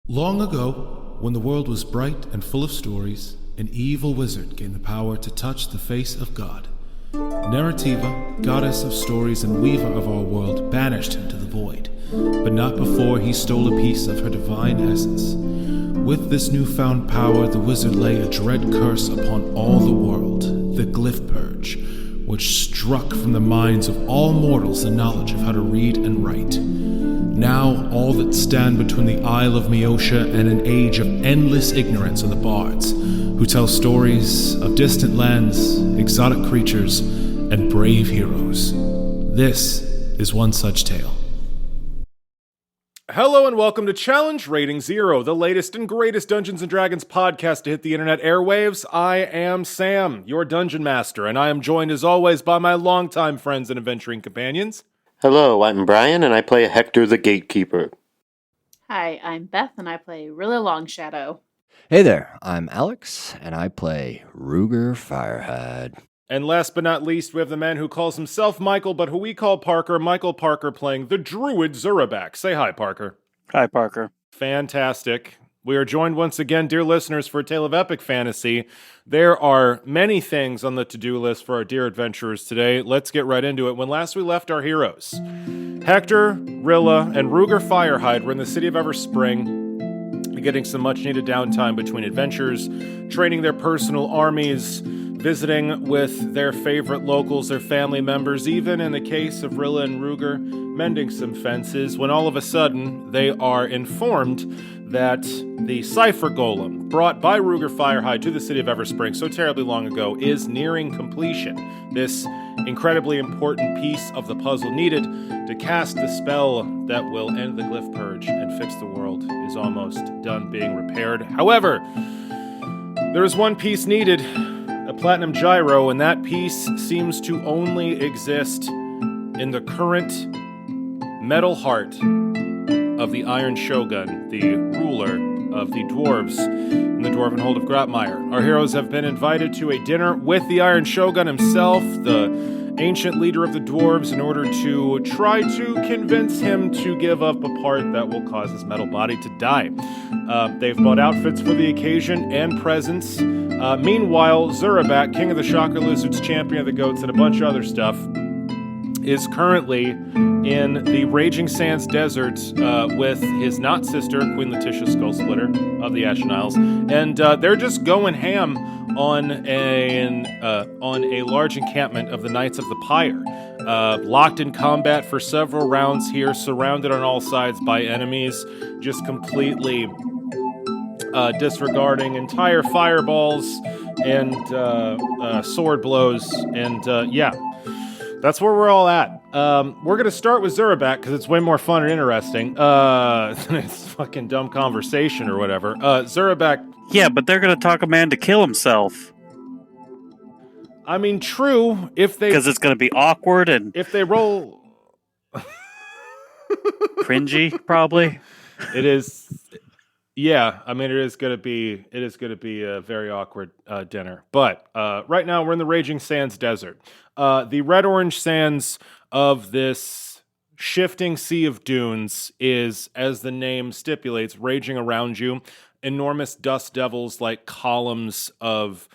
Long ago, when the world was bright and full of stories, an evil wizard gained the power to touch the face of God. Narrativa, goddess of stories and weaver of our world, banished him to the void, but not before he stole a piece of her divine essence. With this newfound power, the wizard lay a dread curse upon all the world, the Glyph Purge, which struck from the minds of all mortals the knowledge of how to read and write. Now, all that stand between the Isle of Meotia and an age of endless ignorance are the bards, who tell stories of distant lands, exotic creatures, and brave heroes. This is one such tale. Hello and welcome to Challenge Rating Zero, the latest and greatest Dungeons & Dragons podcast to hit the internet airwaves. I am Sam, your Dungeon Master, and I am joined as always by my longtime friends and adventuring companions. Hello, I'm Brian, and I play Hektor the Gatekeeper. Hi, I'm Beth, and I play Rilla Longshadow. Hey there, I'm Alex, and I play Ruger Firehide. And last but not least, we have the man who calls himself Michael, but who we call Parker, Michael Parker playing the druid Zurabak. Say hi, Parker. Hi, Parker. Fantastic. We are joined once again, dear listeners, for a tale of epic fantasy. There are many things on the to-do list for our dear adventurers today. Let's get right into it. When last we left our heroes, Hektor, Rilla, and Ruger Firehide were in the city of Everspring, getting some much-needed downtime between adventures, training their personal armies, visiting with their favorite locals, their family members, even in the case of Rilla and Ruger, mending some fences, when all of a sudden they are informed that the Cipher Golem, brought by Ruger Firehide to the city of Everspring so terribly long ago, is nearing completion. This incredibly important piece of the puzzle needed to cast the spell that will end the Glyph Purge and fix the world is almost done being repaired. However, there is one piece needed, a platinum gyro, and that piece seems to only exist in the current metal heart of the Iron Shogun, the ruler of the dwarves in the Dwarven Hold of Grotmire. Our heroes have been invited to a dinner with the Iron Shogun himself, the ancient leader of the dwarves, in order to try to convince him to give up a part that will cause his metal body to die. They've bought outfits for the occasion and presents. Meanwhile, Zurabak, King of the Shocker Lizards, Champion of the Goats, and a bunch of other stuff, is currently in the Raging Sands Desert with his not-sister, Queen Letitia Skullsplitter of the Ashen Isles, and they're just going ham on a large encampment of the Knights of the Pyre. Locked in combat for several rounds here, surrounded on all sides by enemies, just completely disregarding entire fireballs and sword blows, and that's where we're all at. We're going to start with Zurabak because it's way more fun and interesting than it's fucking dumb conversation or whatever. Zurabak. Yeah, but they're going to talk a man to kill himself. I mean, true, if they... Because it's going to be awkward and... If they roll... cringy, probably. It is... Yeah, I mean, it is going to be a very awkward dinner. But right now, we're in the Raging Sands Desert. The red-orange sands of this shifting sea of dunes is, as the name stipulates, raging around you. Enormous dust devils like columns of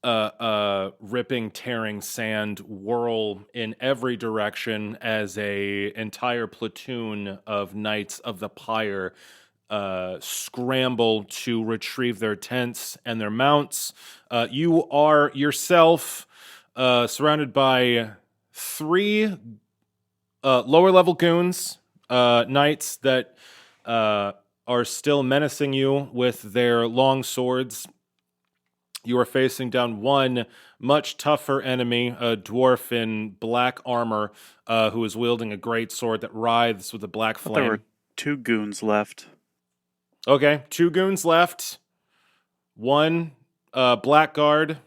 ripping, tearing sand whirl in every direction as a entire platoon of Knights of the Pyre scramble to retrieve their tents and their mounts. You are yourself surrounded by three lower-level goons, knights that are still menacing you with their long swords. You are facing down one much tougher enemy, a dwarf in black armor, who is wielding a great sword that writhes with a black flame. There were 2 goons left. Okay, 2 goons left, 1 blackguard,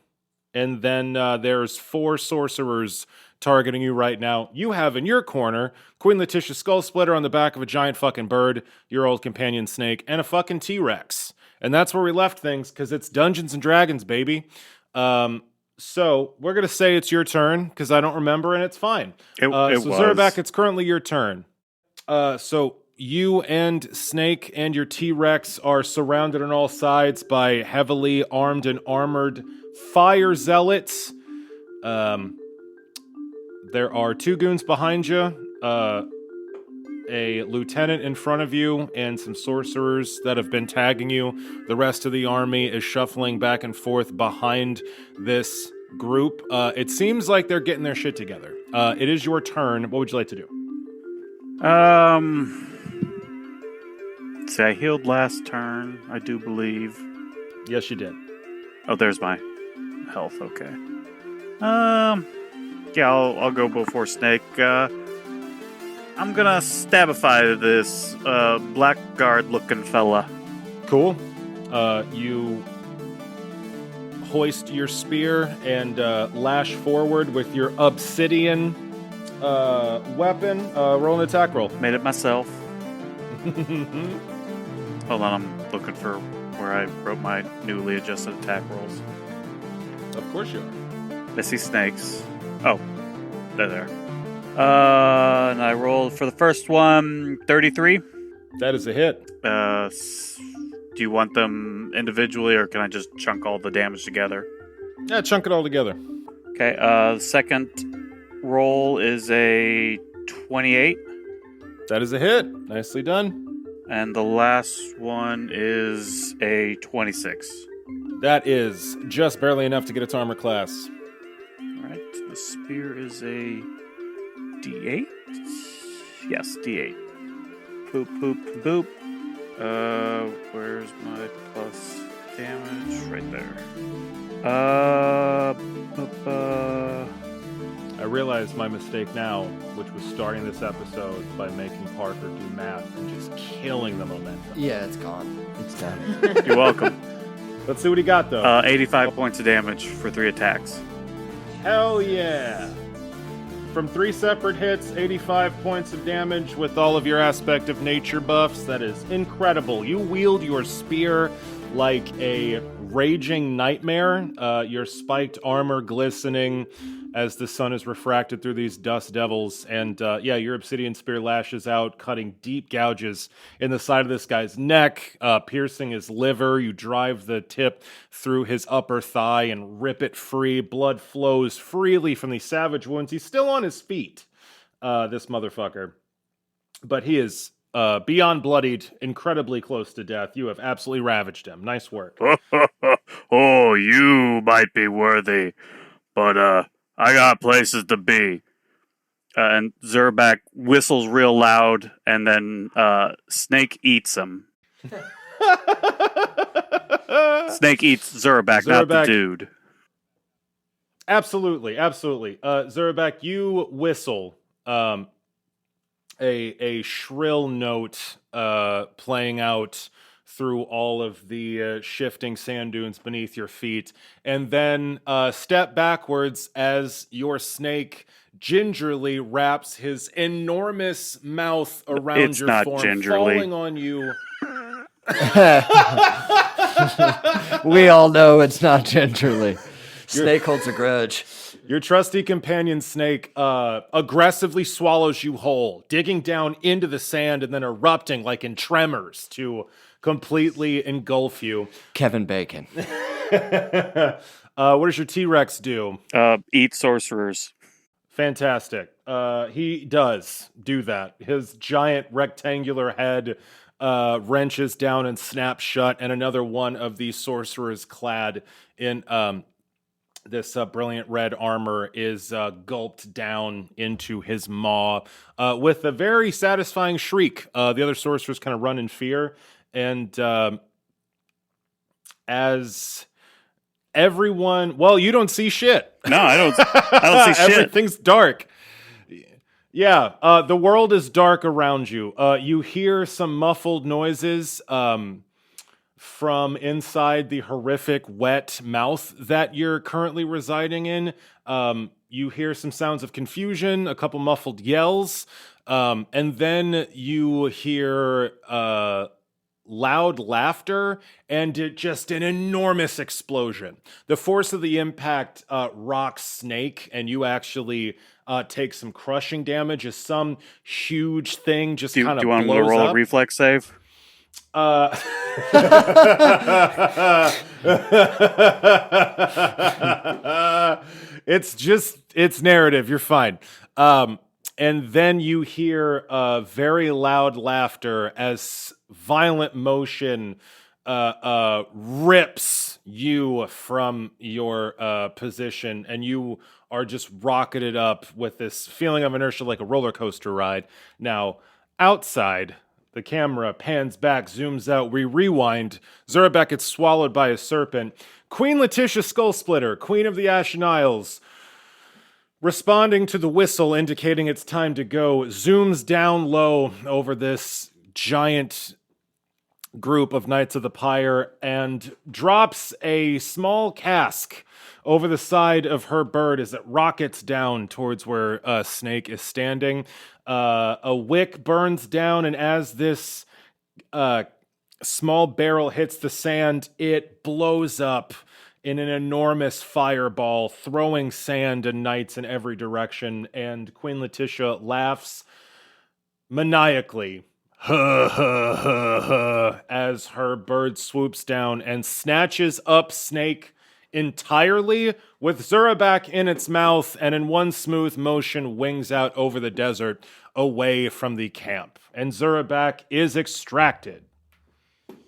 and then there's 4 sorcerers targeting you right now. You have in your corner Queen Letitia Skullsplitter on the back of a giant fucking bird, your old companion snake, and a fucking T-Rex. And that's where we left things, because it's Dungeons & Dragons, baby. So we're going to say it's your turn, because I don't remember, and it's fine. It was. Zurabak, it's currently your turn. So you and Snake and your T-Rex are surrounded on all sides by heavily armed and armored fire zealots. There are 2 goons behind you, a lieutenant in front of you, and some sorcerers that have been tagging you. The rest of the army is shuffling back and forth behind this group. It seems like they're getting their shit together. It is your turn. What would you like to do? See, I healed last turn, I do believe. Yes, you did. Oh, there's my health. Okay. Yeah, I'll go before Snake. I'm gonna stabify this blackguard-looking fella. Cool. You hoist your spear and lash forward with your obsidian weapon. Roll an attack roll. Made it myself. Hold on, I'm looking for where I wrote my newly adjusted attack rolls. Of course you are. I see snakes. Oh, they're there. And I rolled for the first one, 33. That is a hit. Do you want them individually, or can I just chunk all the damage together? Yeah, chunk it all together. Okay, the second roll is a 28. That is a hit. Nicely done. And the last one is a 26. That is just barely enough to get its armor class. Alright, the spear is a D8? Yes, D8. Boop, boop, boop. Where's my plus damage? Right there. I realize my mistake now, which was starting this episode by making Parker do math and just killing the momentum. Yeah, it's gone. It's done. You're welcome. Let's see what he got, though. 85 points of damage for 3 attacks. Hell yeah! From 3 separate hits, 85 points of damage with all of your aspect of nature buffs. That is incredible. You wield your spear like a raging nightmare, your spiked armor glistening as the sun is refracted through these dust devils. And your obsidian spear lashes out, cutting deep gouges in the side of this guy's neck, piercing his liver. You drive the tip through his upper thigh and rip it free. Blood flows freely from these savage wounds. He's still on his feet, this motherfucker. But he is beyond bloodied, incredibly close to death. You have absolutely ravaged him. Nice work. Oh, you might be worthy, but I got places to be. And Zurabak whistles real loud, and then Snake eats him. Snake eats Zurabak, not the dude. Absolutely. Zurabak, you whistle a shrill note playing out through all of the shifting sand dunes beneath your feet, and then step backwards as your snake gingerly wraps his enormous mouth around your form, gingerly. falling on you. We all know it's not gingerly. Snake holds a grudge. Your trusty companion Snake aggressively swallows you whole, digging down into the sand and then erupting like in Tremors to completely engulf you. Kevin Bacon. What does your T-Rex do? Eat sorcerers. Fantastic. He does do that. His giant rectangular head wrenches down and snaps shut, and another one of these sorcerers clad in this brilliant red armor is gulped down into his maw with a very satisfying shriek. The other sorcerers kind of run in fear, and as everyone, well, you don't see shit. No, I don't see shit. Everything's dark. Yeah, the world is dark around you. You hear some muffled noises from inside the horrific wet mouth that you're currently residing in. You hear some sounds of confusion, a couple muffled yells, and then you hear loud laughter and just an enormous explosion. The force of the impact rocks Snake, and you actually take some crushing damage as some huge thing just kind of blows up. Do you want me to roll a reflex save? It's narrative. You're fine. And then you hear very loud laughter as violent motion rips you from your position, and you are just rocketed up with this feeling of inertia like a roller coaster ride. Now, outside, the camera pans back, zooms out, we rewind. Zurabak gets swallowed by a serpent. Queen Letitia Skullsplitter, Queen of the Ashen Isles, responding to the whistle indicating it's time to go, zooms down low over this giant group of Knights of the Pyre and drops a small cask over the side of her bird as it rockets down towards where Snake is standing. A wick burns down, and as this small barrel hits the sand, it blows up in an enormous fireball, throwing sand and knights in every direction, and Queen Letitia laughs maniacally as her bird swoops down and snatches up Snake entirely, with Zurabak in its mouth, and in one smooth motion wings out over the desert away from the camp. And Zurabak is extracted.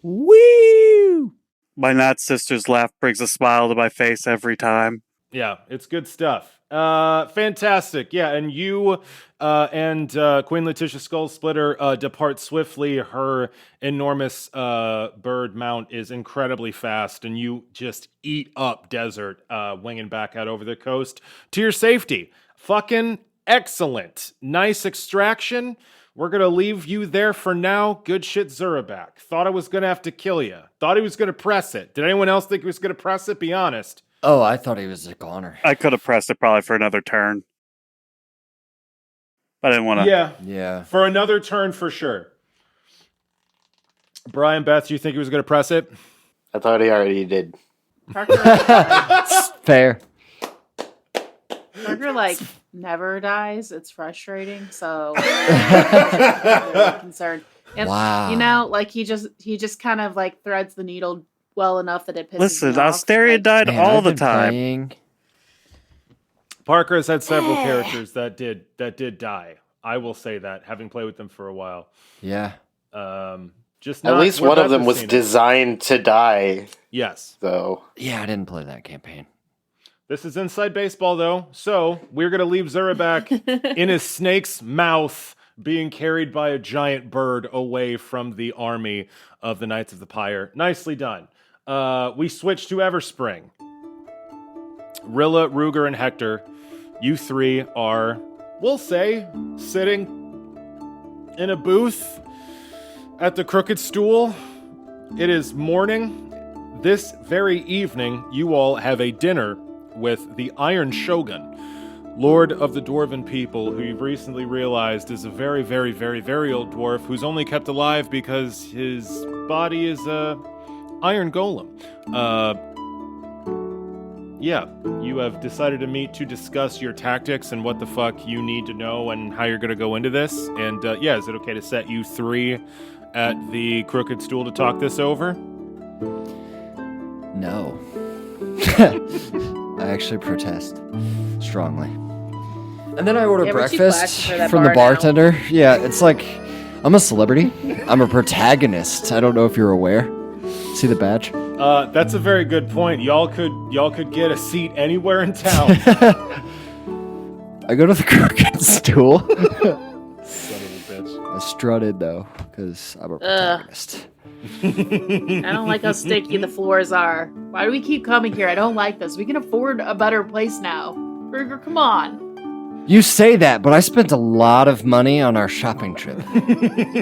Woo! My Nat sister's laugh brings a smile to my face every time. Yeah, it's good stuff. Fantastic. Yeah, and you and Queen Letitia Skullsplitter depart swiftly. Her enormous bird mount is incredibly fast, and you just eat up desert, winging back out over the coast to your safety. Fucking excellent. Nice extraction. We're going to leave you there for now. Good shit, Zurabak. Thought I was going to have to kill you. Thought he was going to press it. Did anyone else think he was going to press it? Be honest. Oh, I thought he was a goner. I could have pressed it probably for another turn. I didn't want to. Yeah. For another turn for sure. Brian, Beth, do you think he was going to press it? I thought he already did. Parker, Fair. Parker never dies. It's frustrating. So I'm really concerned. And, Wow. he just kind of threads the needle well enough that it pisses Listen, me off. Asteria died Man, all I've the been time. playing- Parker has had several characters that did die. I will say that, having played with them for a while. Yeah. Just At not least where one of Beth them has was seen it. designed to die, Yes. though. Yeah, I didn't play that campaign. This is inside baseball, though. So we're going to leave Zurabak in his snake's mouth, being carried by a giant bird away from the army of the Knights of the Pyre. Nicely done. We switch to Everspring. Rilla, Ruger, and Hektor, you three are, we'll say, sitting in a booth at the Crooked Stool. It is morning. This very evening, you all have a dinner with the Iron Shogun, Lord of the Dwarven people, who you've recently realized is a very, very, very, very old dwarf who's only kept alive because his body is a iron golem. Yeah, you have decided to meet to discuss your tactics and what the fuck you need to know and how you're going to go into this. And yeah, is it okay to set you three at the Crooked Stool to talk this over? No. I actually protest strongly. And then I order Yeah, we're too breakfast classy for that from the bar now. bartender. Yeah, it's like I'm a celebrity. I'm a protagonist. I don't know if you're aware. See the badge? That's a very good point. Y'all could get a seat anywhere in town. I go to the Crooked Stool. Son of a bitch. I strutted though, because I'm a protagonist. I don't like how sticky the floors are. Why do we keep coming here? I don't like this. We can afford a better place now. Burger, come on. You say that, but I spent a lot of money on our shopping trip.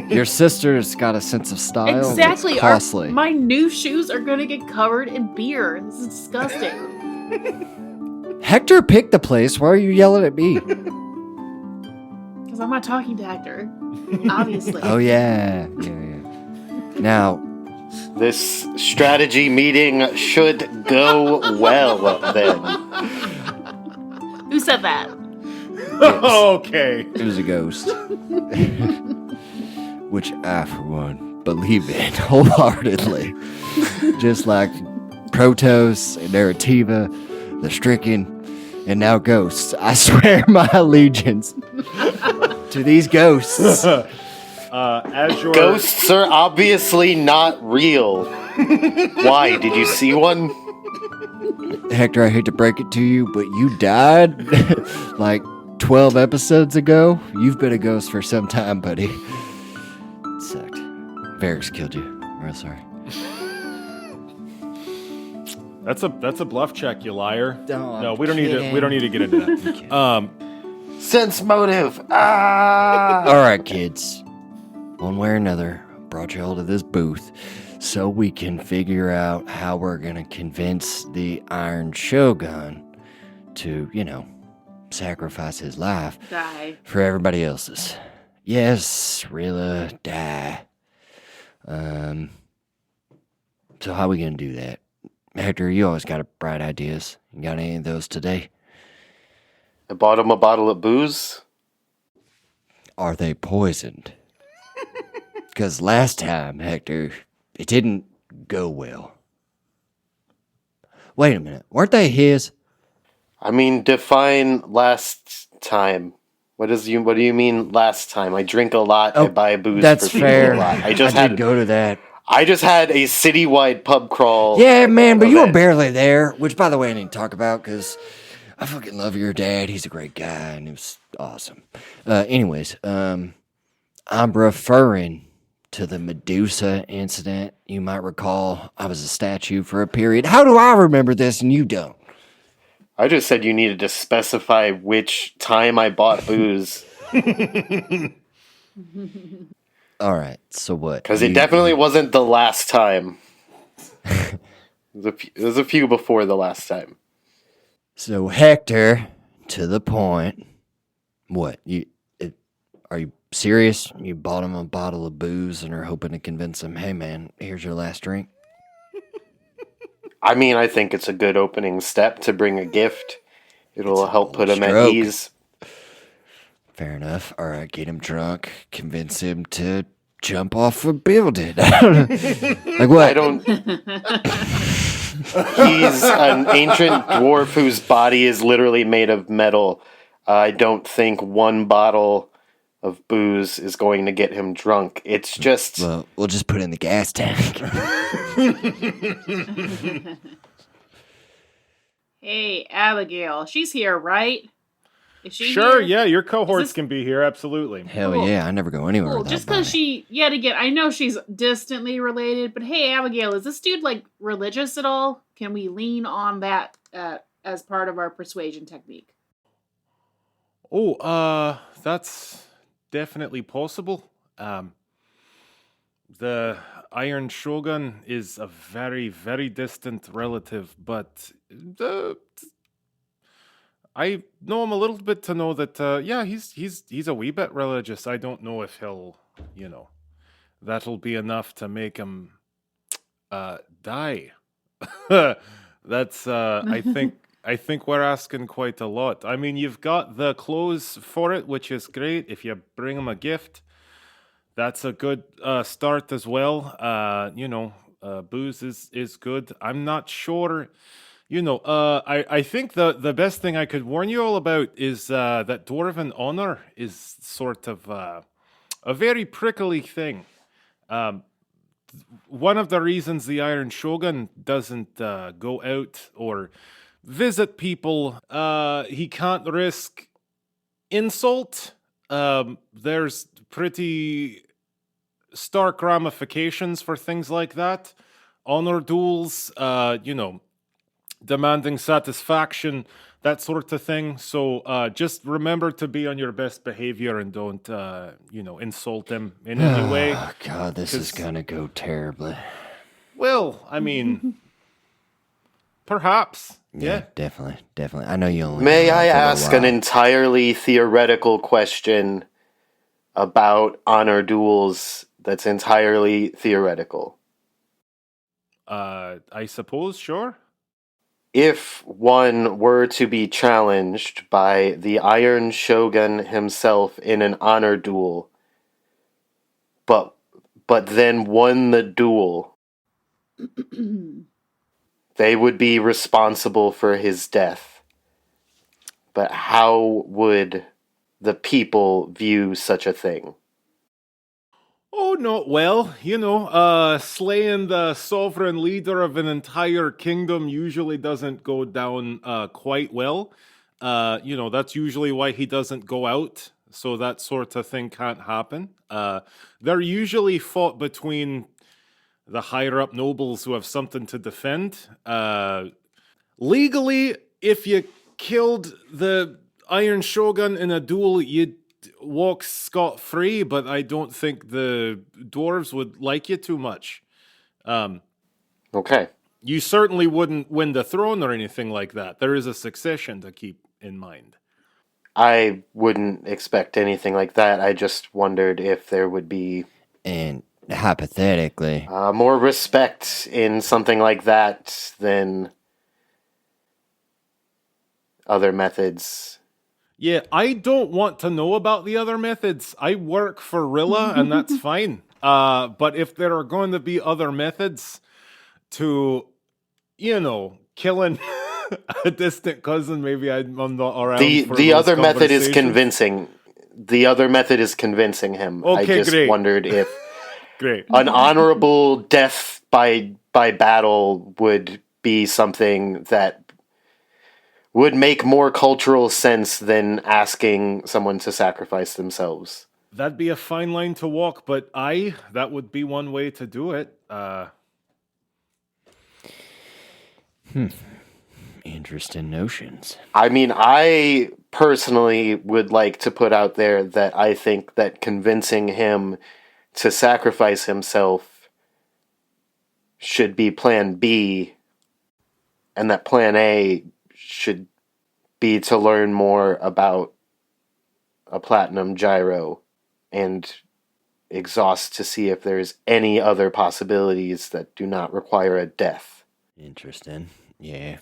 Your sister's got a sense of style. Exactly. It's costly. My new shoes are going to get covered in beer. This is disgusting. Hektor picked the place. Why are you yelling at me? Because I'm not talking to Hector. Obviously. Oh, yeah. Now, This strategy meeting should go well, then. Who said that? Okay. It was a ghost. Which I, for one, believe in wholeheartedly. Just like Protos and Narrativa, the Stricken, and now ghosts. I swear my allegiance to these ghosts. As your Ghosts are obviously not real. Why? Did you see one? Hector, I hate to break it to you, but you died like 12 episodes ago. You've been a ghost for some time, buddy. It sucked. Varix killed you. I'm real sorry. That's a bluff check, you liar. Oh, No, we don't need to get into that. Sense motive. Ah. All right, kids. One way or another, brought you all to this booth so we can figure out how we're going to convince the Iron Shogun to, sacrifice his life Die. for everybody else's. Yes, Rilla, die. So how we going to do that? Hector, you always got bright ideas. You got any of those today? I bought him a bottle of booze. Are they poisoned? Because last time, Hector, it didn't go well. Wait a minute. Weren't they his? I mean, define last time. What do you mean last time? I drink a lot. I buy booze That's for people fair. a lot. I did go to that. I just had a citywide pub crawl. Yeah, man, but you were event. barely there. Which, by the way, I need to talk about because I fucking love your dad. He's a great guy, and it was awesome. Anyways, I'm referring to the Medusa incident. You might recall I was a statue for a period. How do I remember this and you don't? I just said you needed to specify which time I bought booze. All right, so what? Because it definitely wasn't the last time. It was a few before the last time. So Hector, to the point. What? Are you serious? You bought him a bottle of booze and are hoping to convince him, hey man, here's your last drink? I mean, I think it's a good opening step to bring a gift. It'll help put him at stroke. ease. Fair enough. All right, get him drunk, convince him to jump off a building. I don't know. Like what? I don't. He's an ancient dwarf whose body is literally made of metal. I don't think one bottle of booze is going to get him drunk. It's just... Well, we'll just put it in the gas tank. Hey, Abigail. She's here, right? Is she Sure, here? yeah, your cohorts this- can be here, absolutely. Hell Cool. yeah, I never go anywhere Cool. without Just because Bonnie. yet again, I know she's distantly related, but hey, Abigail, is this dude like religious at all? Can we lean on that as part of our persuasion technique? Oh, that's definitely possible. The Iron Shogun is a very, very distant relative, but I know him a little bit to know that, yeah, he's a wee bit religious. I don't know if he'll, that'll be enough to make him die. That's, I think we're asking quite a lot. I mean, you've got the clothes for it, which is great. If you bring him a gift, that's a good start as well. Booze is good. I'm not sure. I think the best thing I could warn you all about is that Dwarven honor is sort of a very prickly thing. One of the reasons the Iron Shogun doesn't go out or visit people, he can't risk insult. There's pretty stark ramifications for things like that. Honor duels, demanding satisfaction, that sort of thing. So just remember to be on your best behavior and don't, insult him in any way. Oh, God, this is 'Cause- gonna go terribly. Well, I mean, perhaps. Yeah. Definitely. I know you only. May been around I for a ask an while. entirely theoretical question about honor duels that's entirely theoretical? I suppose, sure. If one were to be challenged by the Iron Shogun himself in an honor duel, but then won the duel, they would be responsible for his death. But how would the people view such a thing? Oh, no, well, slaying the sovereign leader of an entire kingdom usually doesn't go down quite well. That's usually why he doesn't go out, so that sort of thing can't happen. They're usually fought between the higher-up nobles who have something to defend. Legally, if you killed the Iron Shogun in a duel, you'd walk scot-free, but I don't think the dwarves would like you too much. Okay. You certainly wouldn't win the throne or anything like that. There is a succession to keep in mind. I wouldn't expect anything like that. I just wondered if there would be... And hypothetically... more respect in something like that than other methods. Yeah, I don't want to know about the other methods. I work for Rilla, and that's fine. But if there are going to be other methods to, killing a distant cousin, maybe I'm not around. The other method is convincing. The other method is convincing him. Okay, I just great. wondered if Great. an honorable death by battle would be something that would make more cultural sense than asking someone to sacrifice themselves. That'd be a fine line to walk, but that would be one way to do it. Interesting notions. I mean, I personally would like to put out there that I think that convincing him to sacrifice himself should be plan B, and that plan A should be to learn more about a platinum gyro and exhaust to see if there's any other possibilities that do not require a death. Interesting. Yeah.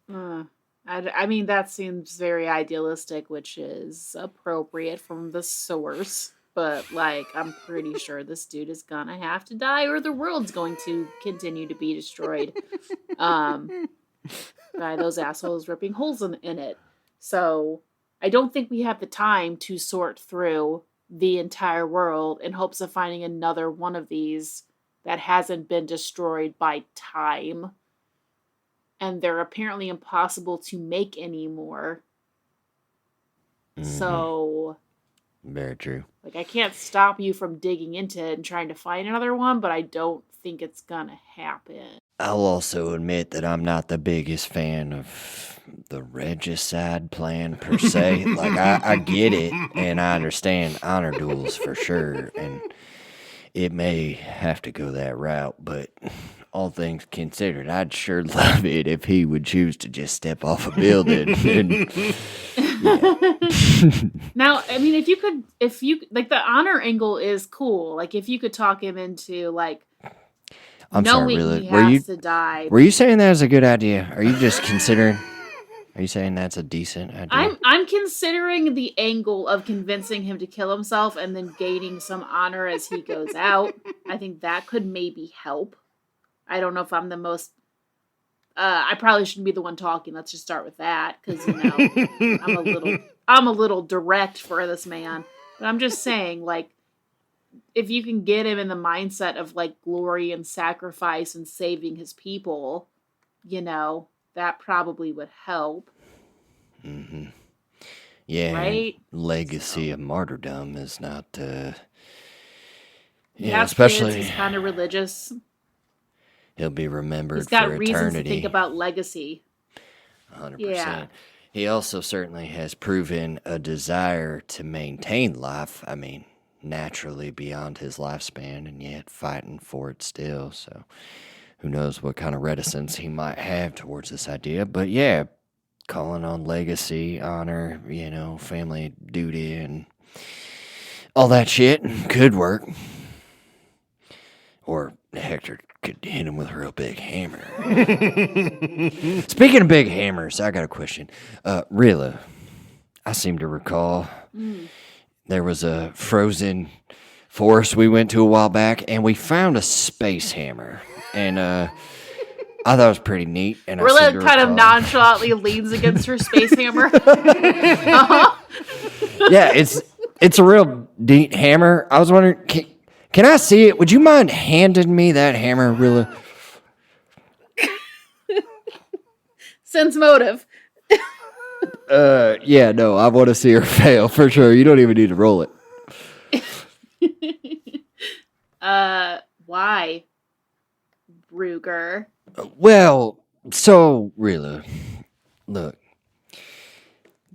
I mean, that seems very idealistic, which is appropriate from the source. But, I'm pretty sure this dude is gonna have to die or the world's going to continue to be destroyed. By those assholes ripping holes in it. So, I don't think we have the time to sort through the entire world in hopes of finding another one of these that hasn't been destroyed by time. And they're apparently impossible to make anymore. Mm-hmm. So... Very true. I can't stop you from digging into it and trying to find another one, but I don't think it's gonna happen. I'll also admit that I'm not the biggest fan of the regicide plan per se. I get it, and I understand honor duels for sure, and it may have to go that route, but all things considered, I'd sure love it if he would choose to just step off a building. Now, I mean, if you the honor angle is cool. If you could talk him into I'm knowing sorry, really. he has to die. Were you saying that was a good idea? Are you just considering? Are you saying that's a decent idea? I'm considering the angle of convincing him to kill himself and then gaining some honor as he goes out. I think that could maybe help. I don't know if I'm the most. I probably shouldn't be the one talking. Let's just start with that because I'm a little direct for this man. But I'm just saying, if you can get him in the mindset of glory and sacrifice and saving his people, that probably would help. Mm-hmm. Yeah, right? Legacy of martyrdom is not. Especially he's kind of religious. He'll be remembered He's got for reasons eternity. to think about legacy. 100%. Yeah. He also certainly has proven a desire to maintain life. I mean, naturally beyond his lifespan, and yet fighting for it still. So, who knows what kind of reticence he might have towards this idea. But yeah, calling on legacy, honor, family duty, and all that shit could work. Or Hector could hit him with a real big hammer. Speaking of big hammers, I got a question. Rilla, I seem to recall there was a frozen forest we went to a while back, and we found a space hammer. And I thought it was pretty neat. And Rilla kind of nonchalantly leans against her space hammer. Uh-huh. Yeah, it's a real neat hammer. I was wondering, can I see it? Would you mind handing me that hammer, Rilla? Sense motive. Yeah, no, I want to see her fail for sure. You don't even need to roll it. Why? Ruger. Well, so, Rilla, look,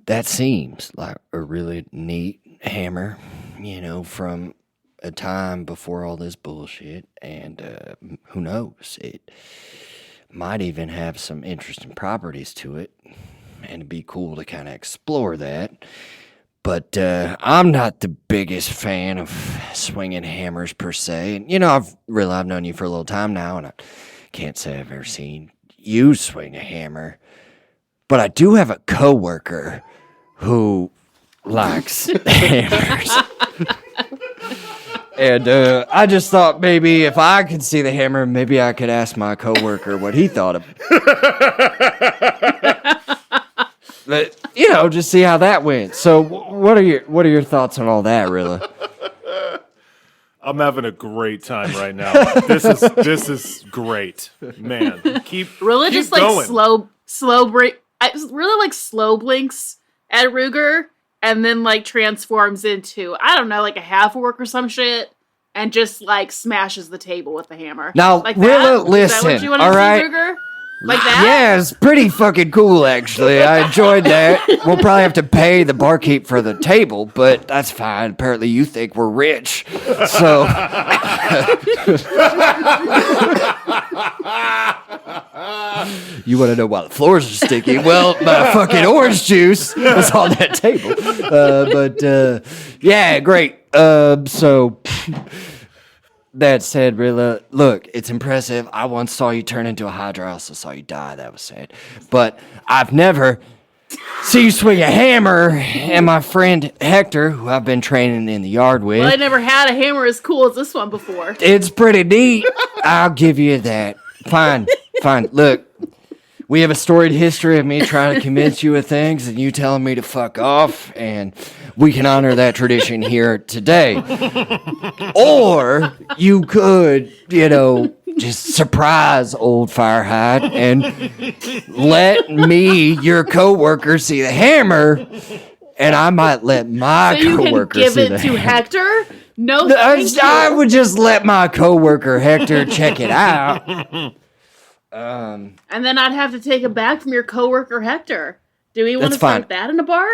that seems like a really neat hammer, from a time before all this bullshit, and who knows, it might even have some interesting properties to it, and it'd be cool to kind of explore that. But I'm not the biggest fan of swinging hammers per se. And, I've known you for a little time now, and I can't say I've ever seen you swing a hammer. But I do have a coworker who likes hammers. And I just thought maybe if I could see the hammer, maybe I could ask my coworker what he thought of it. But, just see how that went. So, what are your thoughts on all that, Rilla? I'm having a great time right now. This is great, man. Rilla keep just going. slow break. Rilla slow blinks at Ruger and then transforms into a half orc or some shit and just smashes the table with the hammer. Now, Rilla, listen. Is that what you want all to right? see, Ruger? Like that? Yeah, it's pretty fucking cool, actually. I enjoyed that. We'll probably have to pay the barkeep for the table, but that's fine. Apparently, you think we're rich. So. You want to know why the floors are sticky? Well, my fucking orange juice was on that table. Yeah, great. So. That said, Rilla, look, it's impressive. I once saw you turn into a Hydra. I also saw you die. That was sad. But I've never seen you swing a hammer. And my friend Hector, who I've been training in the yard with. Well, I never had a hammer as cool as this one before. It's pretty neat. I'll give you that. Fine. Look, we have a storied history of me trying to convince you of things and you telling me to fuck off. And we can honor that tradition here today. Or you could, just surprise old Firehide and let me, your coworker, see the hammer, and I might let my coworker see the hammer. So you can give it to Hector? No, thank you. I would just let my coworker Hector check it out. And then I'd have to take it back from your coworker Hector. Do we want to start that in a bar?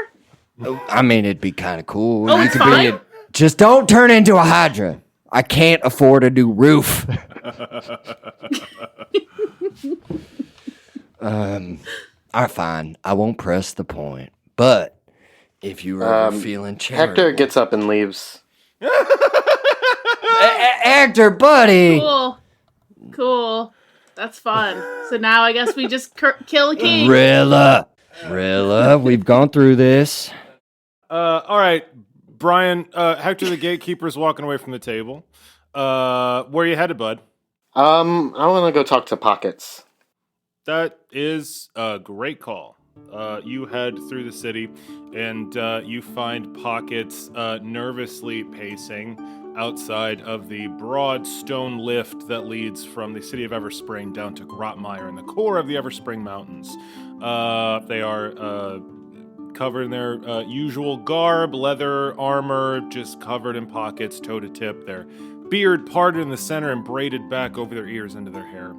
I mean, it'd be kind of cool. Oh, it's fine. Just don't turn into a Hydra. I can't afford a new roof. All right, fine. I won't press the point. But if you are feeling charitable... Hector gets up and leaves. Hector, buddy! Cool. That's fun. So now I guess we just kill a king. Rilla, we've gone through this. All right, Brian. Hector the gatekeeper's walking away from the table. Where are you headed, bud? I want to go talk to Pockets. That is a great call. You head through the city, and you find Pockets nervously pacing outside of the broad stone lift that leads from the city of Everspring down to Grotmire in the core of the Everspring Mountains. They are covered in their usual garb, leather armor, just covered in pockets, toe to tip. Their beard parted in the center and braided back over their ears into their hair.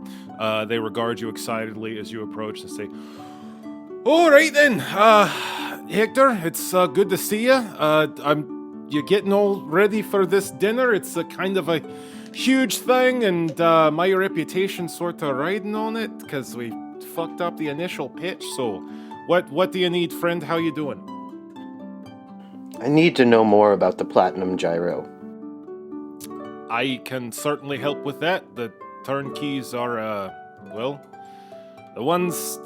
They regard you excitedly as you approach and say, "All right then, Hector, it's good to see you. You getting all ready for this dinner? It's a kind of a huge thing, and my reputation's sort of riding on it because we fucked up the initial pitch. So, what do you need, friend? How you doing?" I need to know more about the Platinum Gyro. I can certainly help with that. The turnkeys are, well, the ones,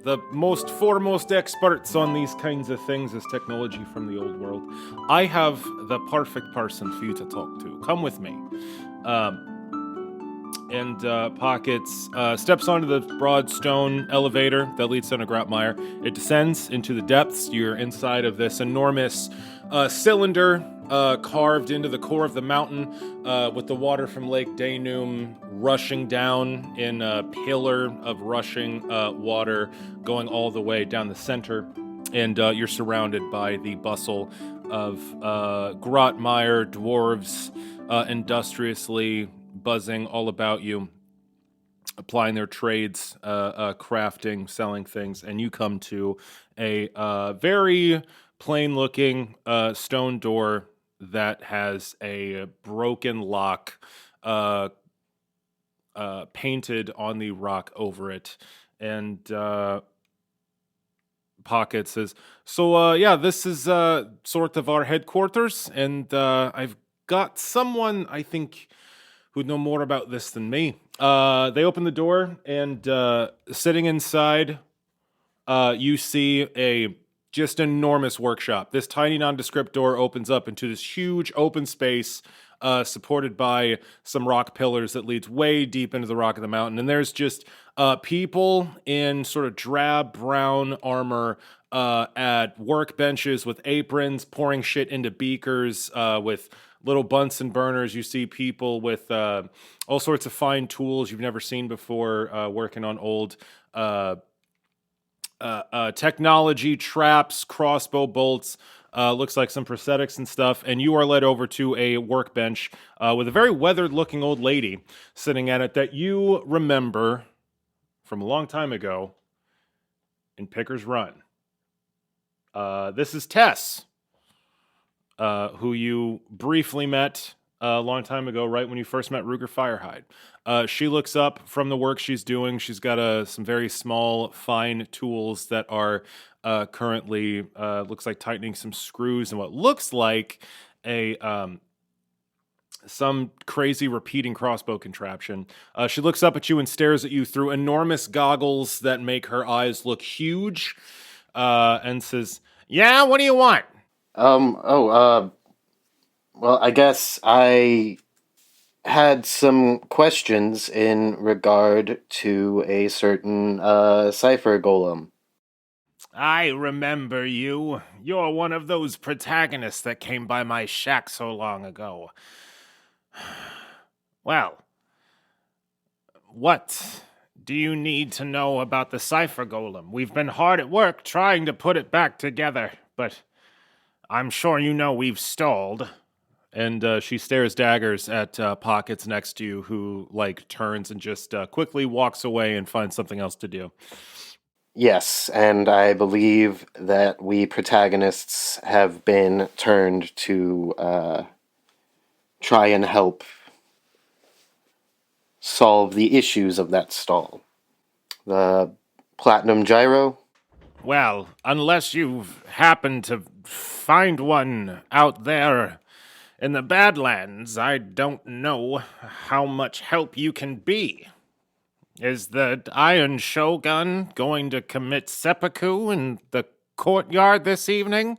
the most foremost experts on these kinds of things as technology from the old world. I have the perfect person for you to talk to. Come with me. And Pockets steps onto the broad stone elevator that leads down to Grotmire. It descends into the depths. You're inside of this enormous cylinder carved into the core of the mountain with the water from Lake Dainum rushing down in a pillar of rushing water going all the way down the center. And you're surrounded by the bustle of Grotmire dwarves industriously buzzing all about you, applying their trades, crafting, selling things, and you come to a very plain-looking stone door that has a broken lock painted on the rock over it. And Pocket says, so, yeah, this is sort of our headquarters, and I've got someone, I think, who'd know more about this than me. They open the door, and sitting inside, you see a just enormous workshop. This tiny nondescript door opens up into this huge open space supported by some rock pillars that leads way deep into the rock of the mountain. And there's just people in sort of drab brown armor at workbenches with aprons, pouring shit into beakers with little Bunsen burners. You see people with all sorts of fine tools you've never seen before working on old technology, traps, crossbow bolts, looks like some prosthetics and stuff, and you are led over to a workbench with a very weathered-looking old lady sitting at it that you remember from a long time ago in Picker's Run. This is Tess, who you briefly met a long time ago, right when you first met Ruger Firehide. She looks up from the work she's doing. She's got some very small, fine tools that are currently, looks like tightening some screws and what looks like some crazy repeating crossbow contraption. She looks up at you and stares at you through enormous goggles that make her eyes look huge, and says, "Yeah, what do you want?" Well, I guess I had some questions in regard to a certain cipher golem. I remember you. You're one of those protagonists that came by my shack so long ago. Well, what do you need to know about the cipher golem? We've been hard at work trying to put it back together, but I'm sure you know we've stalled. And she stares daggers at Pockets next to you, who, turns and just quickly walks away and finds something else to do. Yes, and I believe that we protagonists have been turned to try and help solve the issues of that stall. The Platinum Gyro? Well, unless you've happened to find one out there in the Badlands, I don't know how much help you can be. Is the Iron Shogun going to commit seppuku in the courtyard this evening?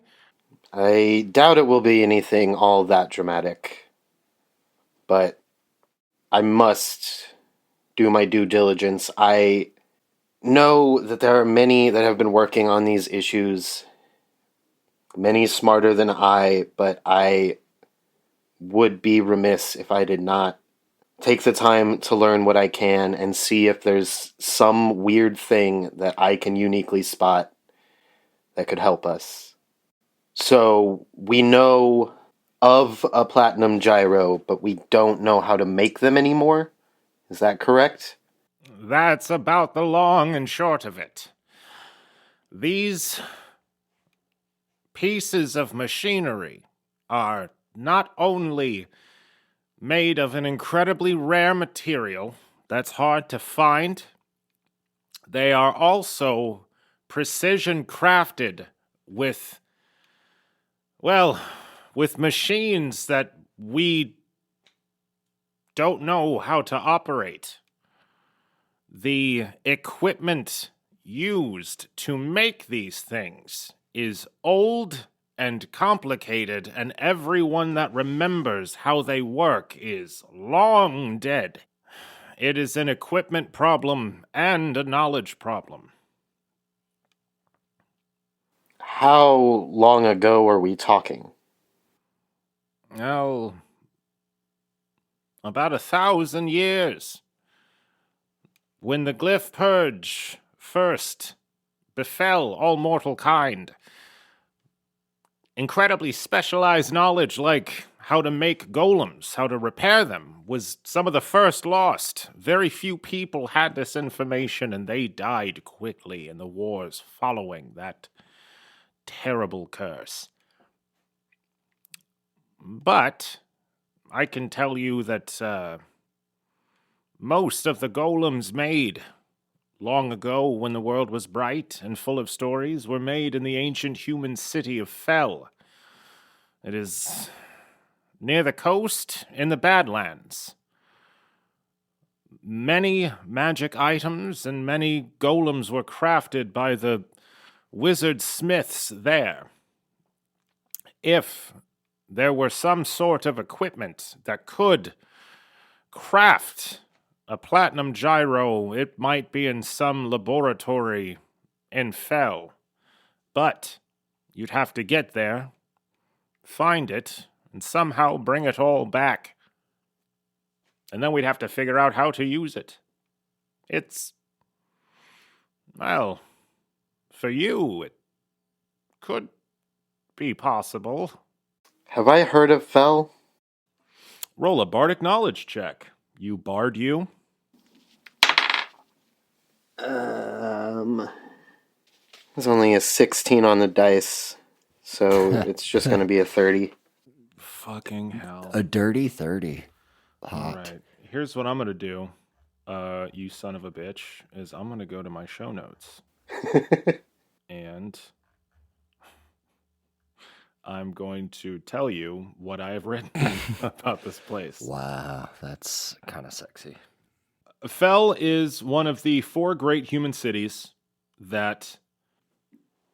I doubt it will be anything all that dramatic. But I must do my due diligence. I know that there are many that have been working on these issues, many smarter than I, but I would be remiss if I did not take the time to learn what I can and see if there's some weird thing that I can uniquely spot that could help us. So we know of a platinum gyro, but we don't know how to make them anymore. Is that correct? That's about the long and short of it. These pieces of machinery are not only made of an incredibly rare material that's hard to find, they are also precision crafted with machines that we don't know how to operate. The equipment used to make these things is old and complicated, and everyone that remembers how they work is long dead. It is an equipment problem and a knowledge problem. How long ago are we talking? Oh, about 1,000 years. When the glyph purge first befell all mortal kind, incredibly specialized knowledge like how to make golems, how to repair them, was some of the first lost. Very few people had this information, and they died quickly in the wars following that terrible curse. But I can tell you that most of the golems made long ago, when the world was bright and full of stories, were made in the ancient human city of Fel. It is near the coast in the Badlands. Many magic items and many golems were crafted by the wizard smiths there. If there were some sort of equipment that could craft a platinum gyro, it might be in some laboratory in Fel. But you'd have to get there, find it, and somehow bring it all back. And then we'd have to figure out how to use it. It's, well, for you, it could be possible. Have I heard of Fel? Roll a bardic knowledge check. You bard you? There's only a 16 on the dice, so it's just going to be a 30. Fucking hell. A dirty 30. Hot. All right. Here's what I'm going to do, you son of a bitch, is I'm going to go to my show notes. And I'm going to tell you what I have written about this place. Wow, that's kind of sexy. Fel is one of the 4 great human cities that,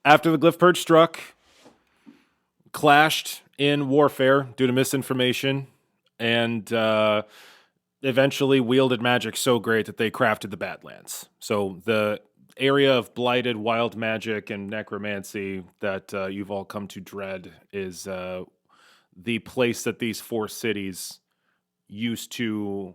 after the Glyph Purge struck, clashed in warfare due to misinformation, and eventually wielded magic so great that they crafted the Badlands. So the area of blighted wild magic and necromancy that you've all come to dread is the place that these 4 cities used to...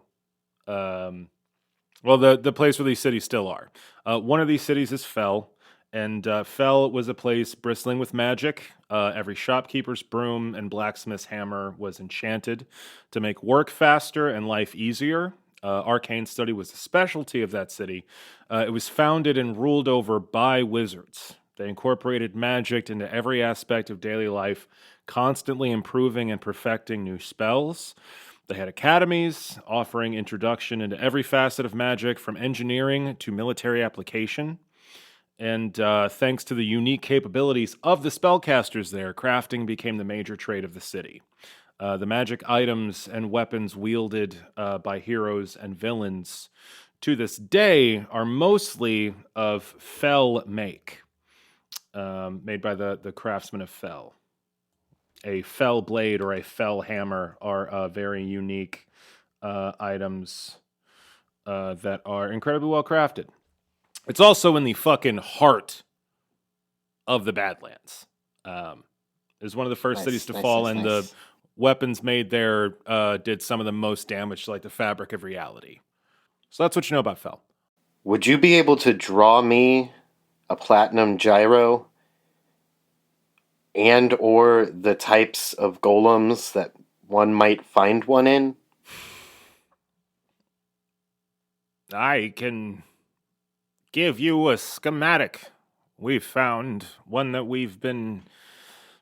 the place where these cities still are. One of these cities is Fel, and Fel was a place bristling with magic. Every shopkeeper's broom and blacksmith's hammer was enchanted to make work faster and life easier. Arcane study was a specialty of that city. It was founded and ruled over by wizards. They incorporated magic into every aspect of daily life, constantly improving and perfecting new spells. They had academies offering introduction into every facet of magic, from engineering to military application. And thanks to the unique capabilities of the spellcasters there, crafting became the major trade of the city. The magic items and weapons wielded by heroes and villains to this day are mostly of Fel make, made by the craftsmen of Fel. A Fel blade or a Fel hammer are very unique items that are incredibly well crafted. It's also in the fucking heart of the Badlands. It's one of the first cities to fall, and the weapons made there did some of the most damage to like the fabric of reality. So that's what you know about Fel. Would you be able to draw me a platinum gyro and or the types of golems that one might find one in? I can give you a schematic. We've found one that we've been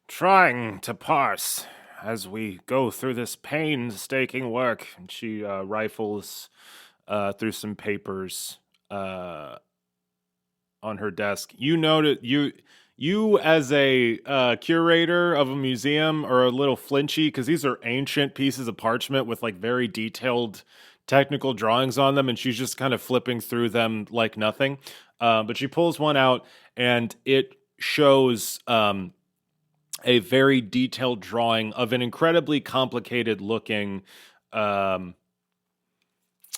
trying to parse as we go through this painstaking work. And she rifles through some papers on her desk. You You, as a curator of a museum, are a little flinchy because these are ancient pieces of parchment with like very detailed technical drawings on them, and she's just kind of flipping through them like nothing. But she pulls one out, and it shows a very detailed drawing of an incredibly complicated looking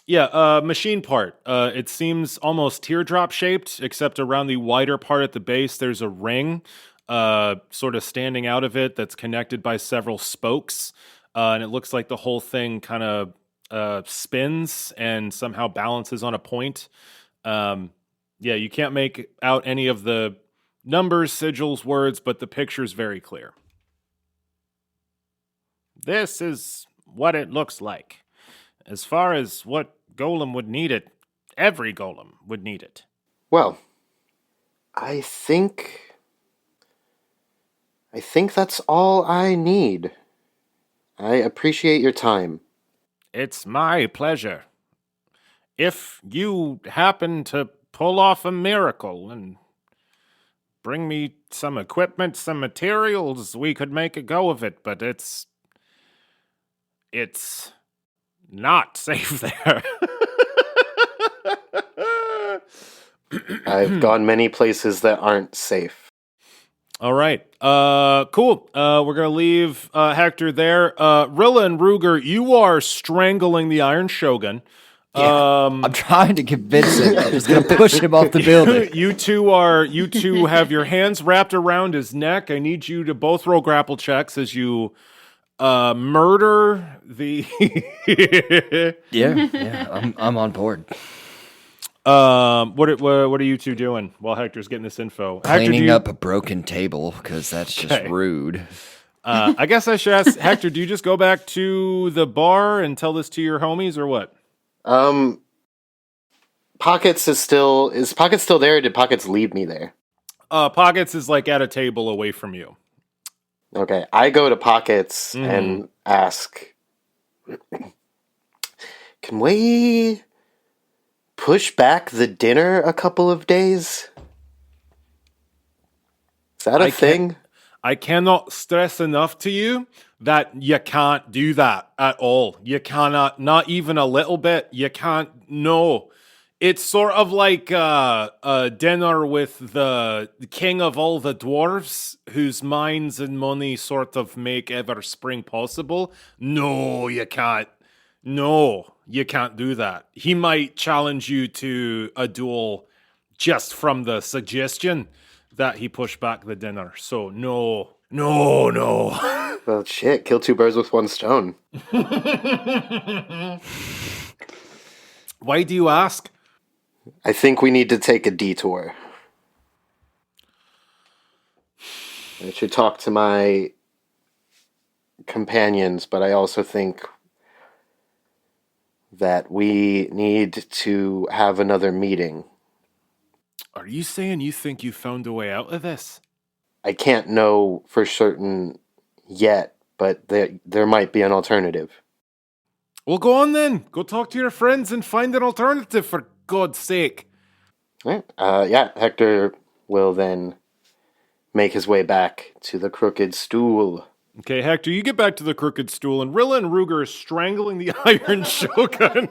machine part. It seems almost teardrop shaped, except around the wider part at the base, there's a ring sort of standing out of it that's connected by several spokes. And it looks like the whole thing kind of spins and somehow balances on a point. You can't make out any of the numbers, sigils, words, but the picture's very clear. This is what it looks like. As far as what golem would need it, every golem would need it. Well, I think that's all I need. I appreciate your time. It's my pleasure. If you happen to pull off a miracle and bring me some equipment, some materials, we could make a go of it, but it's not safe there. I've gone many places that aren't safe. All right. Cool. We're going to leave Hector there. Rilla and Ruger, you are strangling the Iron Shogun. Yeah, I'm trying to convince him. I'm just going to push him off the building. You two have your hands wrapped around his neck. I need you to both roll grapple checks as you murder the Yeah, I'm on board. What are you two doing while Hector's getting this info? Cleaning up a broken table, because that's just rude. I guess I should ask Hector, do you just go back to the bar and tell this to your homies, or what? Pockets is Pockets still there, or did Pockets leave me there? Pockets is like at a table away from you. Okay, I go to Pockets and ask, can we push back the dinner a couple of days? Is that a thing? I cannot stress enough to you that you can't do that at all. You cannot, not even a little bit. You can't, no. It's sort of like a dinner with the king of all the dwarves, whose minds and money sort of make ever spring possible. No, you can't. No, you can't do that. He might challenge you to a duel just from the suggestion that he pushed back the dinner. So no. Well, shit, kill two birds with one stone. Why do you ask? I think we need to take a detour. I should talk to my companions, but I also think that we need to have another meeting. Are you saying you think you found a way out of this? I can't know for certain yet, but there might be an alternative. Well, go on then. Go talk to your friends and find an alternative, for God's sake. Right. Hector will then make his way back to the crooked stool. Okay, Hector, you get back to the crooked stool, and Rilla and Ruger are strangling the Iron Shogun.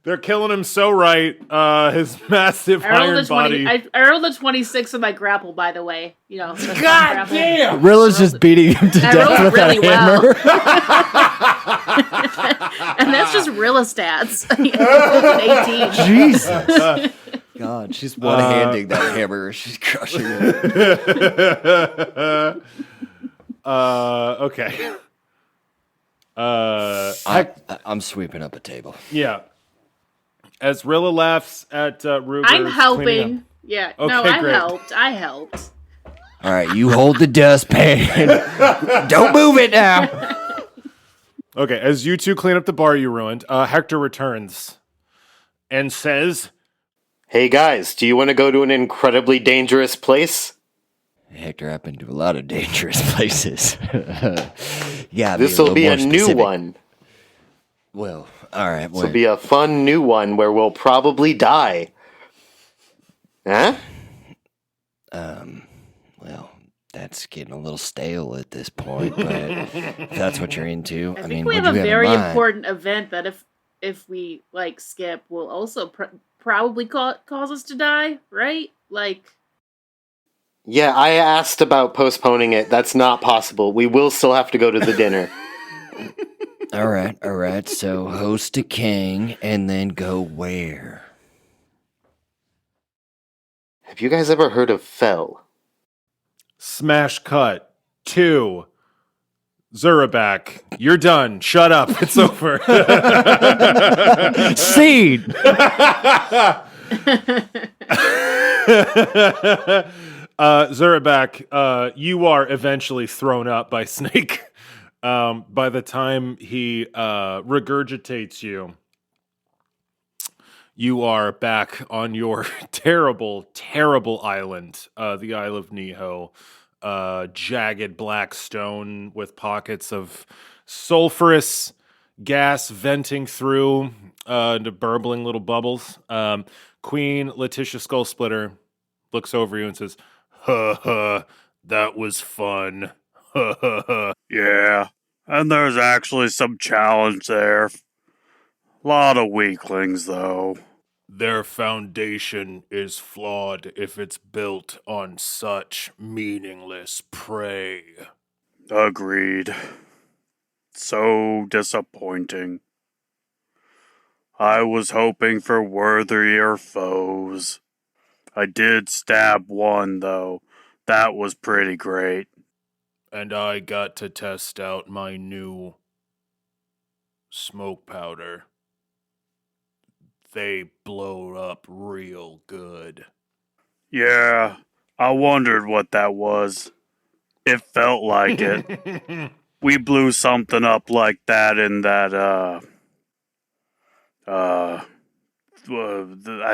They're killing him so right. His massive iron body. I rolled a 26 in my grapple, by the way. You know. God damn! Rilla's just beating him to death with really that hammer. And that's just Rilla stats. 18. Jesus. God, she's one-handing that hammer. She's crushing it. Okay. I'm sweeping up a table. Yeah. As Rilla laughs at Ruger. I'm helping. Yeah. Okay, no, great. I helped. All right, you hold the dustpan. Don't move it now. Okay, as you two clean up the bar you ruined, Hector returns and says, Hey guys, do you want to go to an incredibly dangerous place? Hector, I've been to a lot of dangerous places. Yeah, This will be a new one. Well, All right. This will be a fun new one where we'll probably die. Huh? Well, that's getting a little stale at this point, but if that's what you're into, I think mean, we what have do a you very have in mind? important event that if we like skip will also probably cause us to die, right? Like, Yeah, I asked about postponing it. That's not possible. We will still have to go to the dinner. All right. So host a king and then go where? Have you guys ever heard of Fell? Smash cut. 2. Zurabak, you're done. Shut up. It's over. Seed! Zurabak, you are eventually thrown up by Snake. By the time he regurgitates you, you are back on your terrible, terrible island, the Isle of Niho. Jagged black stone with pockets of sulfurous gas venting through into burbling little bubbles. Queen Letitia Skullsplitter looks over you and says, "Ha ha, that was fun." Ha ha ha. Yeah, and there's actually some challenge there. Lot of weaklings, though. Their foundation is flawed if it's built on such meaningless prey. Agreed. So disappointing. I was hoping for worthier foes. I did stab one, though. That was pretty great. And I got to test out my new smoke powder. They blow up real good. Yeah, I wondered what that was. It felt like it. We blew something up like that in that, I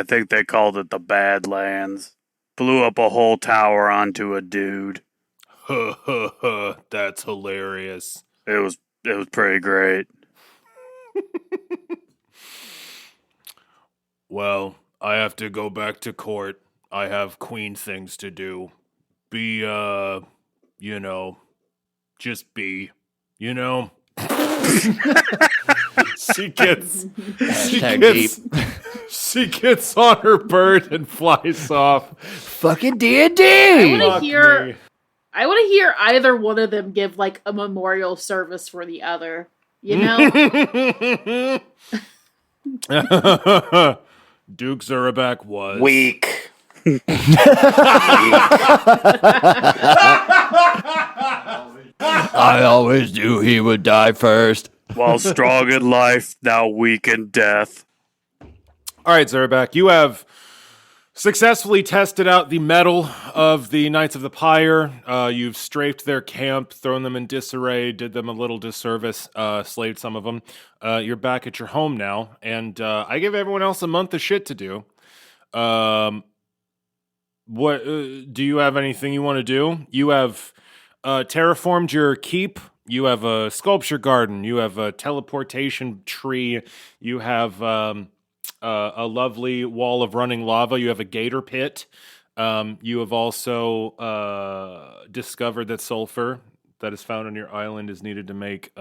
think they called it the Badlands. Blew up a whole tower onto a dude. Ha ha ha, that's hilarious. It was pretty great. Well, I have to go back to court. I have queen things to do. Be, just be, She gets she gets on her bird and flies off. Fucking D&D! I want to hear either one of them give like a memorial service for the other. You know? Duke Zurabak was Weak. I always knew he would die first. While strong in life, now weak in death. All right, Zurabak, you have successfully tested out the mettle of the Knights of the Pyre. You've strafed their camp, thrown them in disarray, did them a little disservice, slayed some of them. You're back at your home now, and I give everyone else a month of shit to do. What do you have anything you want to do? You have terraformed your keep. You have a sculpture garden. You have a teleportation tree. You have a lovely wall of running lava. You have a gator pit. You have also discovered that sulfur that is found on your island is needed to make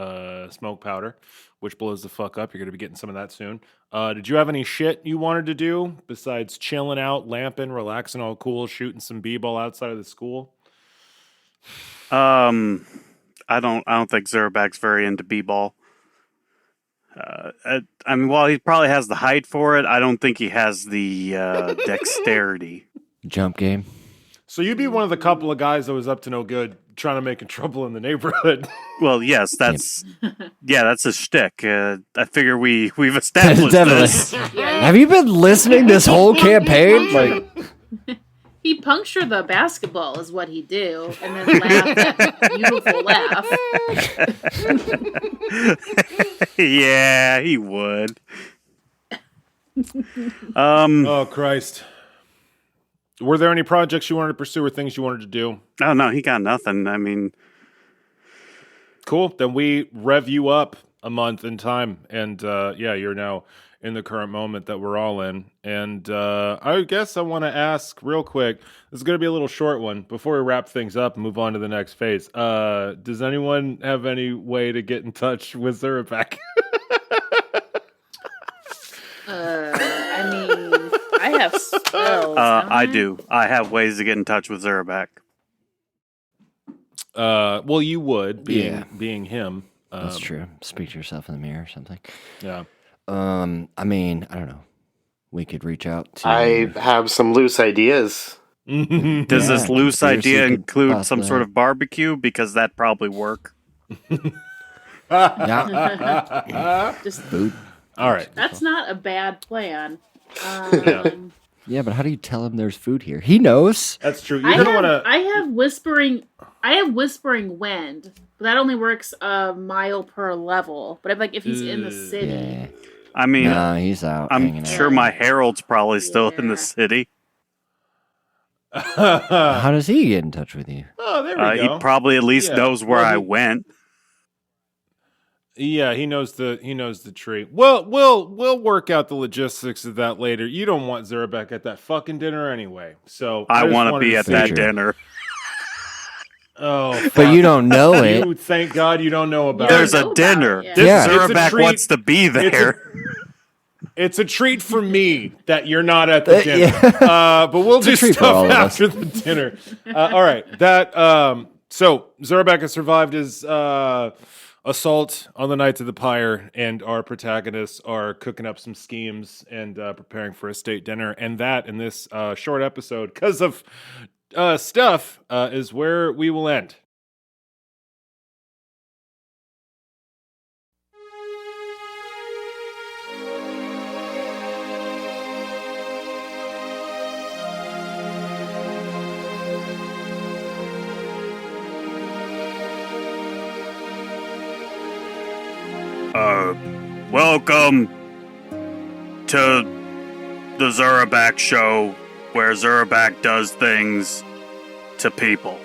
smoke powder, which blows the fuck up. You're going to be getting some of that soon. Did you have any shit you wanted to do besides chilling out, lamping, relaxing all cool, shooting some b-ball outside of the school? I don't think Zurabak's very into b-ball. While he probably has the height for it, I don't think he has the dexterity. Jump game. So you'd be one of the couple of guys that was up to no good, trying to make trouble in the neighborhood. Well, yes, that's a shtick. I figure we've established this. Have you been listening this whole campaign? Like, he puncture the basketball is what he do, and then laugh that beautiful laugh. Yeah, he would. Oh, Christ. Were there any projects you wanted to pursue or things you wanted to do? Oh, no, he got nothing. I mean... Cool. Then we rev you up a month in time, and you're now in the current moment that we're all in. And I guess I want to ask real quick. This is going to be a little short one before we wrap things up and move on to the next phase. Does anyone have any way to get in touch with Zurabak? I mean, I have spells. I do. I have ways to get in touch with Zurabak. Well, you would, Yeah. being him. That's true. Speak to yourself in the mirror or something. Yeah. I mean, I don't know. We could reach out to. I have some loose ideas. Does this Yeah, loose conspiracy idea could include some possibly sort help. of barbecue? Because that'd probably work. Yeah, Just food. All right. that's not a bad plan. Yeah, but how do you tell him there's food here? He knows. That's true. I You're going to want to... have whispering wind, but that only works a mile per level. But if he's in the city, Yeah. I mean, No, he's out. I'm hanging sure out. my herald's probably still in Yeah. the city. How does he get in touch with you? Oh, there we He go. probably at least Yeah. knows where Well, I he- went. Yeah, he knows the tree. Well, we'll work out the logistics of that later. You don't want Zurabak at that fucking dinner anyway. So I just want to wanted be at say- that Sure. dinner. Oh, But fuck. you don't know it. You thank God you don't know about There's it. know a about dinner. it. This- Yeah. it's a Zurabak treat. wants to be there. It's a treat for me that you're not at the dinner. yeah. But we'll It's a do treat for all stuff of us. after the dinner. All right. So Zurabak has survived his assault on the Knights of the Pyre, and our protagonists are cooking up some schemes and preparing for a state dinner. And that, in this short episode, because of stuff, is where we will end. Welcome to the Zurabak show, where Zurabak does things to people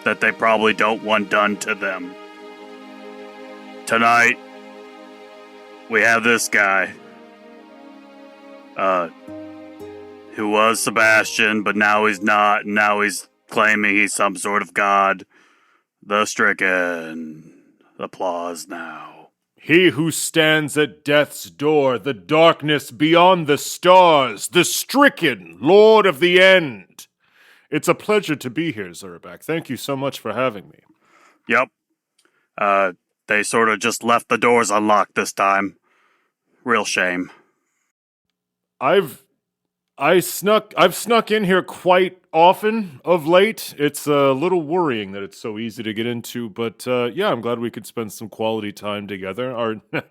that they probably don't want done to them. Tonight, we have this guy, who was Sebastian, but now he's not, and now he's claiming he's some sort of god. The Stricken. Applause now. He who stands at death's door, the darkness beyond the stars, the stricken, Lord of the End. It's a pleasure to be here, Zurabak. Thank you so much for having me. Yep. They sort of just left the doors unlocked this time. Real shame. I've snuck in here quite often of late. It's a little worrying that it's so easy to get into, but yeah, I'm glad we could spend some quality time together. It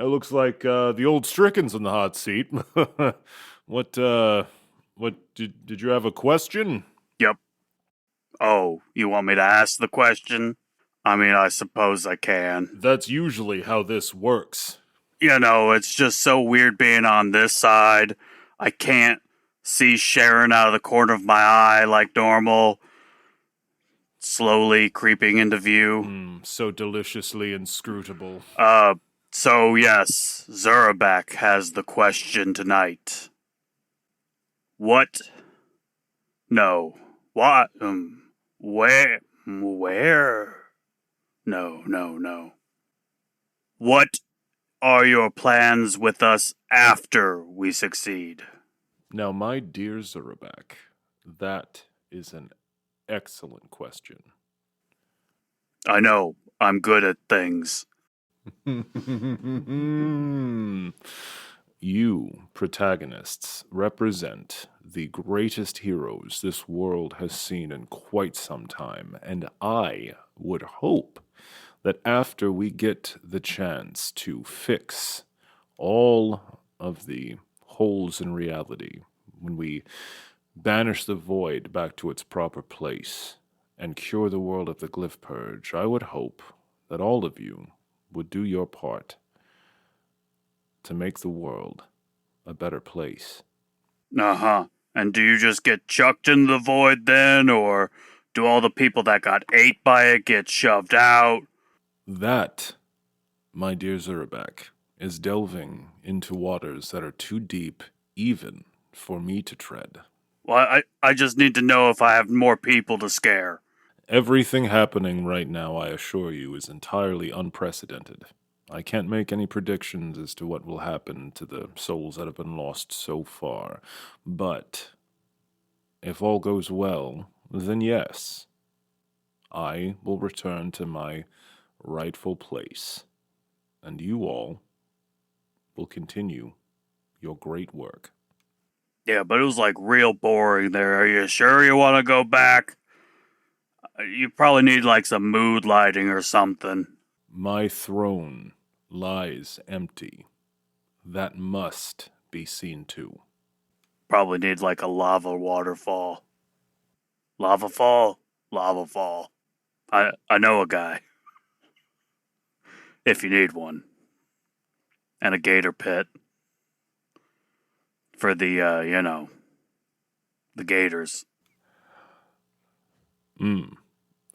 looks like the old Stricken's in the hot seat. What did you have a question? Yep. Oh, you want me to ask the question? I mean, I suppose I can. That's usually how this works. You know, it's just so weird being on this side. I can't see Sharon out of the corner of my eye like normal. Slowly creeping into view. So deliciously inscrutable. So yes, Zurabak has the question tonight. What? No. What? Where? No. What are your plans with us after we succeed? Now, my dear Zurabak, that is an excellent question. I know, I'm good at things. You, protagonists, represent the greatest heroes this world has seen in quite some time, and I would hope that after we get the chance to fix all of the holes in reality, when we banish the void back to its proper place and cure the world of the glyph purge, I would hope that all of you would do your part to make the world a better place. Uh-huh. And do you just get chucked into the void then, or do all the people that got ate by it get shoved out? That my dear Zurabak, is delving into waters that are too deep even for me to tread. Well, I just need to know if I have more people to scare. Everything happening right now, I assure you, is entirely unprecedented. I can't make any predictions as to what will happen to the souls that have been lost so far, but if all goes well, then yes, I will return to my rightful place, and you all will continue your great work. Yeah, but it was like real boring there. Are you sure you want to go back? You probably need like some mood lighting or something. My throne lies empty. That must be seen to. Probably need like a lava waterfall. Lava fall? Lava fall. I know a guy. If you need one. And a gator pit. For the, the gators.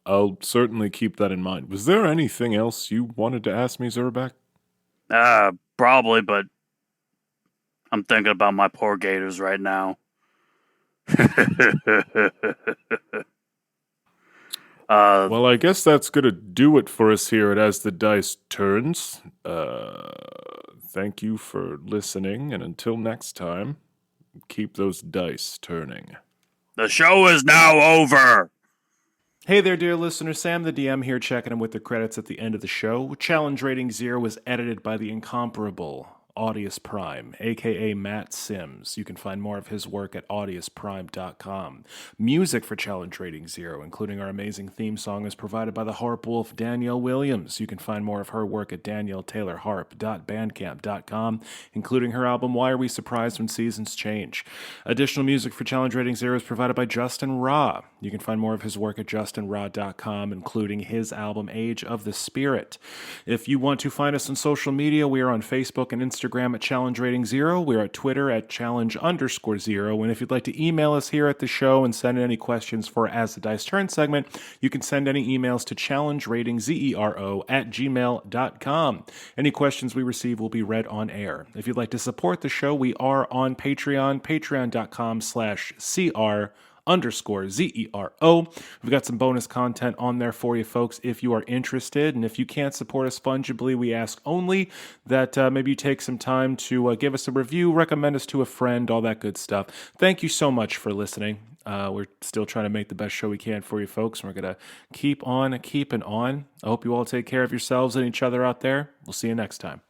I'll certainly keep that in mind. Was there anything else you wanted to ask me, Zurabak? Probably, but I'm thinking about my poor gators right now. Well, I guess that's gonna do it for us here at As the Dice Turns. Thank you for listening, and until next time, keep those dice turning. The show is now over! Hey there, dear listener. Sam the DM here, checking in with the credits at the end of the show. Challenge Rating 0 was edited by the incomparable Audius Prime, aka Matt Sims. You can find more of his work at audiusprime.com. Music for Challenge Rating 0, including our amazing theme song, is provided by the harp wolf Danielle Williams. You can find more of her work at danielletaylorharp.bandcamp.com, including her album Why Are We Surprised When Seasons Change. Additional music for Challenge Rating 0 is provided by Justin Ra. You can find more of his work at justinra.com, including his album Age of the Spirit. If you want to find us on social media, we are on Facebook and Instagram at Challenge Rating 0. We're at Twitter at Challenge_0. And if you'd like to email us here at the show and send in any questions for As the Dice Turn segment, you can send any emails to challengeratingzero@gmail.com. Any questions we receive will be read on air. If you'd like to support the show, we are on Patreon, patreon.com/CR_ZERO. We've got some bonus content on there for you folks if you are interested. And if you can't support us fungibly, we ask only that maybe you take some time to give us a review, recommend us to a friend, all that good stuff. Thank you so much for listening. We're still trying to make the best show we can for you folks. We're going to keep on keeping on. I hope you all take care of yourselves and each other out there. We'll see you next time.